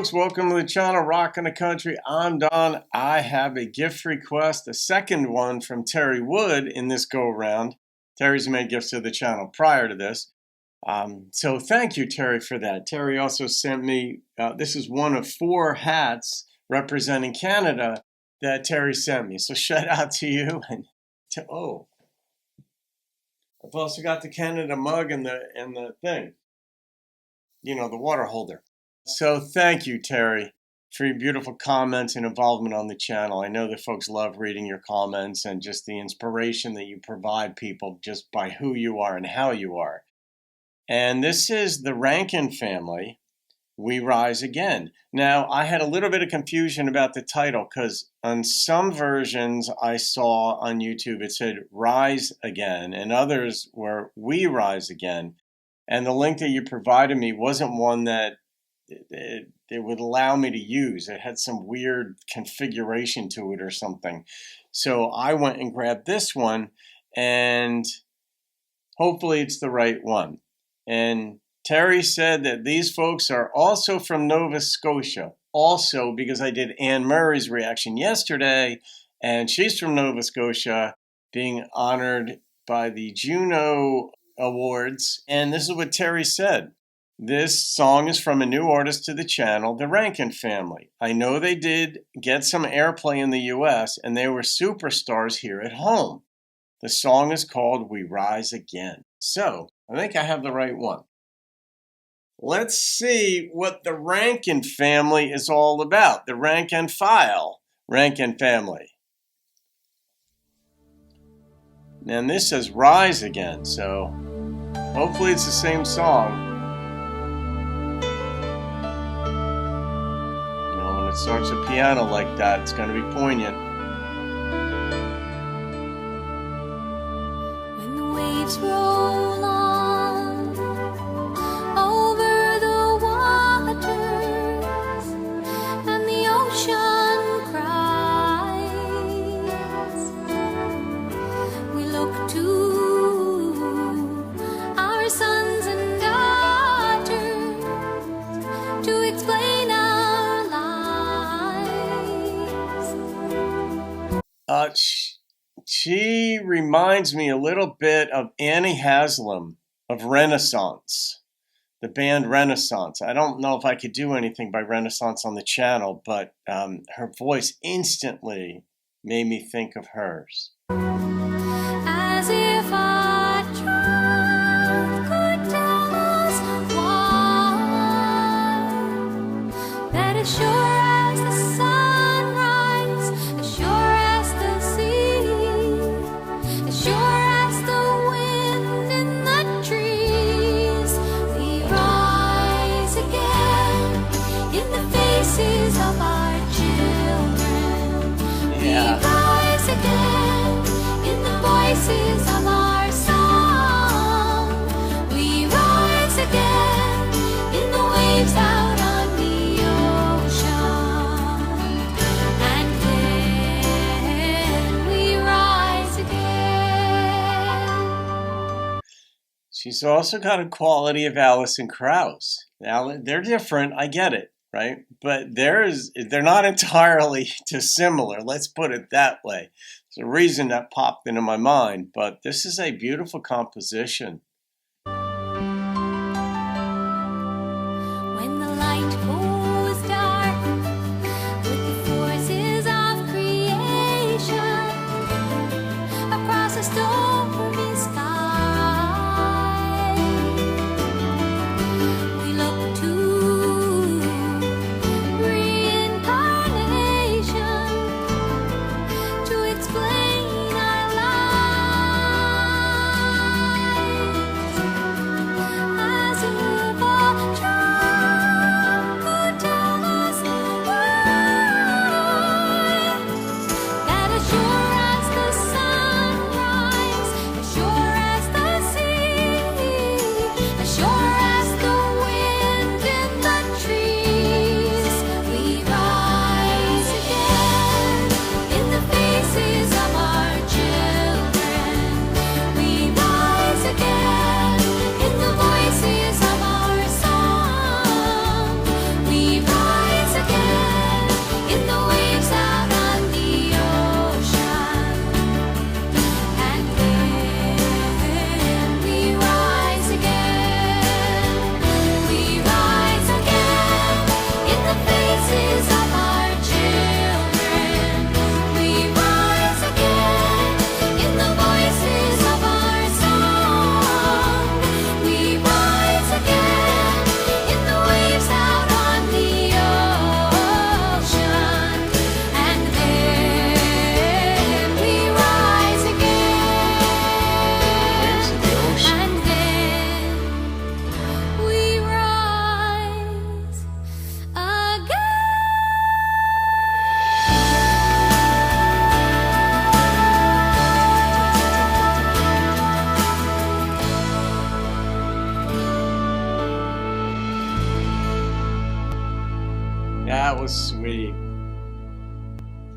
folks, welcome to the channel, Rockin' the Country. I'm Don. I have a gift request, a second one from Terry Wood in this go-around. Terry's made gifts to the channel prior to this. So thank you, Terry, for that. Terry also sent me, this is one of 4 hats representing Canada that Terry sent me. So shout out to you. And I've also got the Canada mug and the thing, you know, the water holder. So thank you, Terry, for your beautiful comments and involvement on the channel. I know that folks love reading your comments and just the inspiration that you provide people just by who you are and how you are. And this is the Rankin family, We Rise Again. Now, I had a little bit of confusion about the title because on some versions I saw on YouTube it said Rise Again and others were We Rise Again. And the link that you provided me wasn't one that it would allow me to use. It had some weird configuration to it or something. So I went and grabbed this one, and hopefully it's the right one. And Terry said that these folks are also from Nova Scotia. Also, because I did Anne Murray's reaction yesterday, and she's from Nova Scotia, being honored by the Juno Awards. And this is what Terry said. This song is from a new artist to the channel, the Rankin family. I know they did get some airplay in the US and they were superstars here at home. The song is called We Rise Again. So, I think I have the right one. Let's see what the Rankin family is all about. The Rankin file, Rankin family. And this says Rise Again, so hopefully it's the same song. Starts a piano like that, it's going to be poignant. When the waves roll on over the waters and the ocean cries, we look to our sons and daughters to explain our she reminds me a little bit of Annie Haslam of Renaissance, the band Renaissance. I don't know if I could do anything by Renaissance on the channel, but her voice instantly made me think of hers. As if our truth could tell us why, that as sure as the sunrise, as sure as the sea, as sure as the wind in the trees, we rise again in the faces of our children. Yeah. We rise again in the voices of our song. We rise again in the waves out on the ocean. And then we rise again. She's also got a quality of Alison Krauss. Now, they're different, I get it, right? But they're not entirely dissimilar, let's put it that way. There's a reason that popped into my mind, but this is a beautiful composition. When the light goes dark with the forces of creation across a stormy sky, we look to reincarnation to explain our lives. As if a truth could That was sweet.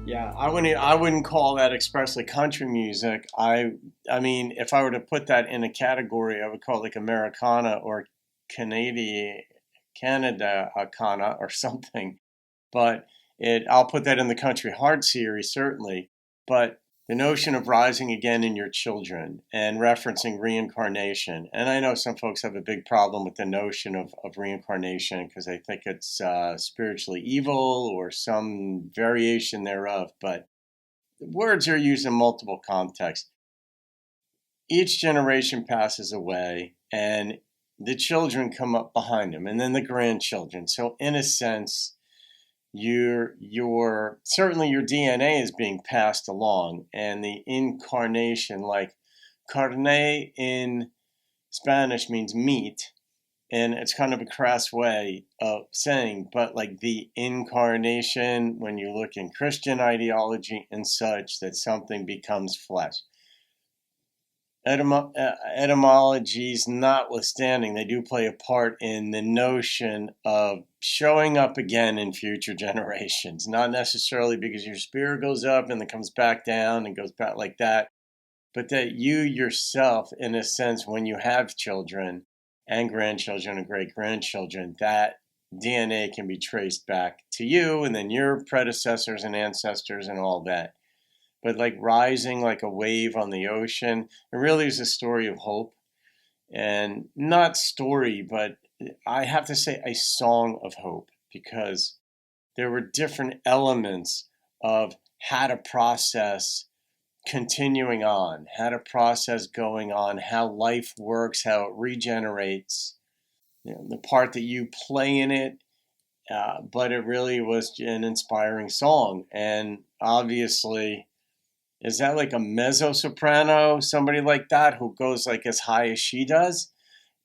Yeah, I wouldn't call that expressly country music. I mean, if I were to put that in a category, I would call it like Americana or Canada Kana or something. But I'll put that in the Country Heart series, certainly. But the notion of rising again in your children and referencing reincarnation. And I know some folks have a big problem with the notion of reincarnation because they think it's spiritually evil or some variation thereof. But words are used in multiple contexts. Each generation passes away and the children come up behind them and then the grandchildren. So in a sense, certainly your DNA is being passed along, and the incarnation, like carne in Spanish means meat, and it's kind of a crass way of saying, but like the incarnation, when you look in Christian ideology and such, that something becomes flesh. Etymologies notwithstanding, they do play a part in the notion of showing up again in future generations. Not necessarily because your spirit goes up and then comes back down and goes back like that, but that you yourself, in a sense, when you have children and grandchildren and great-grandchildren, that DNA can be traced back to you and then your predecessors and ancestors and all that. But like rising like a wave on the ocean, it really is a story of hope. And not story, but I have to say a song of hope, because there were different elements of how to process continuing on, how to process going on, how life works, how it regenerates, the part that you play in it. But it really was an inspiring song. And obviously, is that like a mezzo-soprano, somebody like that who goes like as high as she does?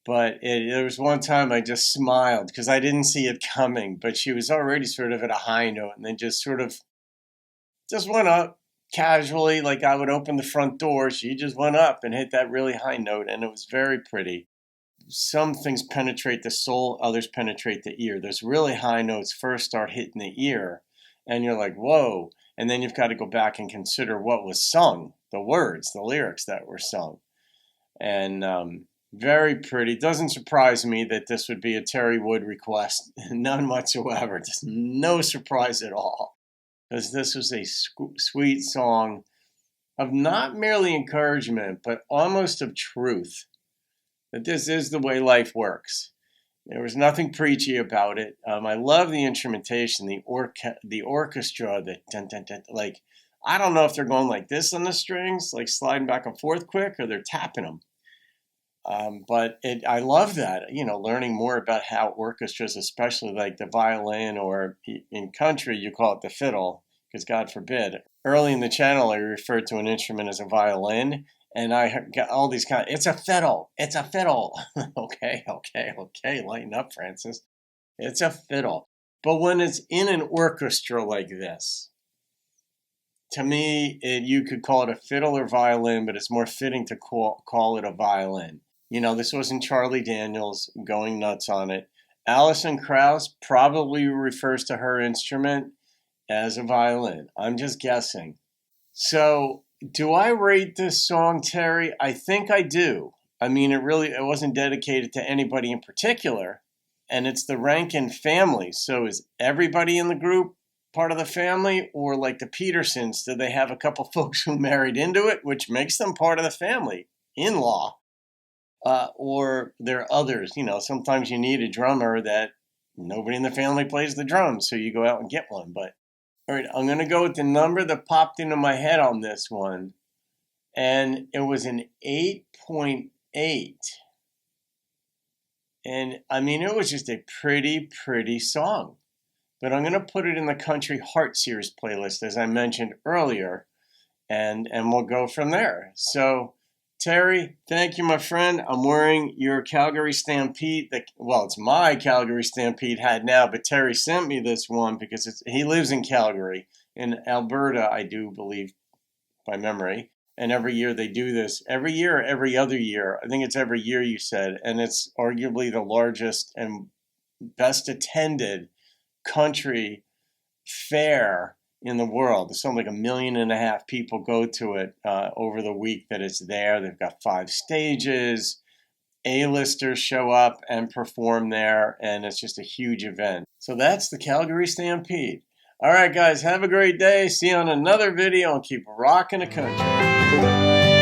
But there was one time I just smiled because I didn't see it coming, but she was already sort of at a high note and then just went up casually, like I would open the front door. She just went up and hit that really high note, and it was very pretty. Some things penetrate the soul, others penetrate the ear. Those really high notes first start hitting the ear, and you're like, whoa. And then you've got to go back and consider what was sung, the words, the lyrics that were sung. And very pretty. Doesn't surprise me that this would be a Terry Wood request. None whatsoever. Just no surprise at all. Because this was a sweet song of not merely encouragement, but almost of truth. That this is the way life works. There was nothing preachy about it. I love the instrumentation, the orchestra, the dun, dun, dun, like, I don't know if they're going like this on the strings, like sliding back and forth quick, or they're tapping them. But I love that, learning more about how orchestras, especially like the violin, or in country, you call it the fiddle, because God forbid. Early in the channel, I referred to an instrument as a violin. And I got all these it's a fiddle. It's a fiddle. Okay. Lighten up, Francis. It's a fiddle. But when it's in an orchestra like this, to me, you could call it a fiddle or violin, but it's more fitting to call it a violin. This wasn't Charlie Daniels going nuts on it. Alison Krauss probably refers to her instrument as a violin. I'm just guessing. So, do I rate this song, Terry? I think I do. I mean, it wasn't dedicated to anybody in particular, and it's the Rankin family. So is everybody in the group part of the family, or like the Petersons, did they have a couple folks who married into it, which makes them part of the family, in-law? Or there are others, sometimes you need a drummer that nobody in the family plays the drums, so you go out and get one, but all right, I'm going to go with the number that popped into my head on this one, and it was an 8.8. And, I mean, it was just a pretty, pretty song. But I'm going to put it in the Country Heart Series playlist, as I mentioned earlier, and we'll go from there. So, Terry, thank you, my friend. I'm wearing your Calgary Stampede. It's my Calgary Stampede hat now, but Terry sent me this one because he lives in Calgary, in Alberta, I do believe, by memory. And every year they do this. Every year or every other year. I think it's every year, you said. And it's arguably the largest and best attended country fair in the world. There's something like 1.5 million people go to it over the week that it's there. They've got 5 stages. A-listers show up and perform there, and it's just a huge event. So that's the Calgary Stampede. All right, guys, have a great day. See you on another video, and keep rocking the country.